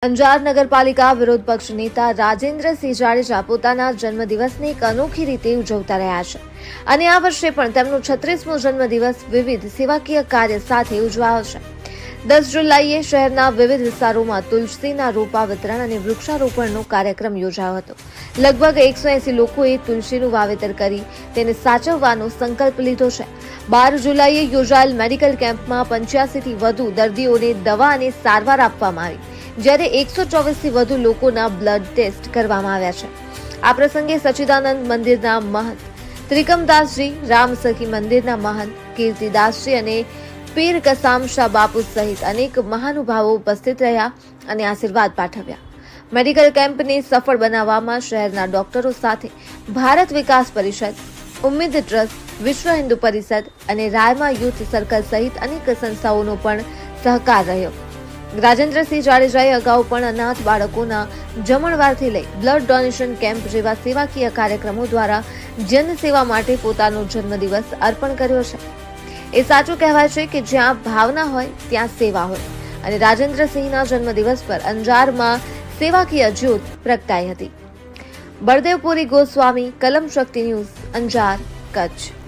અંજાર નગરપાલિકા વિરોધ પક્ષ નેતા રાજેન્દ્રસિંહ જાડેજા પોતાના જન્મદિવસને એક અનોખી રીતે ઉજવતા રહ્યા છે અને આ વર્ષે પણ તેમનો 36મો જન્મદિવસ વિવિધ સેવાકીય કાર્ય સાથે ઉજવાયો છે। 10 જુલાઈએ શહેરના વિવિધ વિસ્તારોમાં તુલસીના રોપા વિતરણ અને વૃક્ષારોપણનો કાર્યક્રમ યોજાયો હતો। લગભગ 180 લોકોએ તુલસીનું વાવેતર કરી તેને સાચવવાનો સંકલ્પ લીધો છે। 12 જુલાઈએ યોજાયેલ મેડિકલ કેમ્પમાં 85 થી વધુ દર્દીઓને દવા અને સારવાર આપવામાં આવી, જ્યારે 124 થી વધુ લોકોના બ્લડ ટેસ્ટ કરવામાં આવ્યા છે। આ પ્રસંગે સચ્ચિદાનંદ મંદિરના મહંત ત્રિકમદાસજી, રામસખી મંદિરના મહંત કીર્તિદાસજી અને પીર કસામ શાહ બાપુ સહિત અનેક મહાનુભાવો ઉપસ્થિત રહ્યા અને આશીર્વાદ પાઠવ્યા। મેડિકલ કેમ્પને સફળ બનાવવામાં શહેરના ડોક્ટરો સાથે ભારત વિકાસ પરિષદ, ઉમ્મીદ ટ્રસ્ટ, વિશ્વ હિન્દુ પરિષદ અને રાયમા યુથ સર્કલ સહિત અનેક સંસ્થાઓનો પણ સહકાર રહ્યો। રાજેન્દ્રસિંહ જાડેજાએ અગાઉ પણ અનાથ બાળકોના જમણવારથી લઈ બ્લડ ડોનેશન કેમ્પ જેવા સેવાકીય કાર્યક્રમો દ્વારા જનસેવા માટે પોતાનો જન્મદિવસ અર્પણ કર્યો છે। એ સાચું કહેવાય છે કે જ્યાં ભાવના હોય ત્યાં સેવા હોય, અને રાજેન્દ્રસિંહના જન્મદિવસ પર અંજારમાં સેવાકીય જ્યોત પ્રગટાઈ હતી। બળદેવપુરી ગોસ્વામી, કલમ શક્તિ ન્યૂઝ, અંજાર, કચ્છ।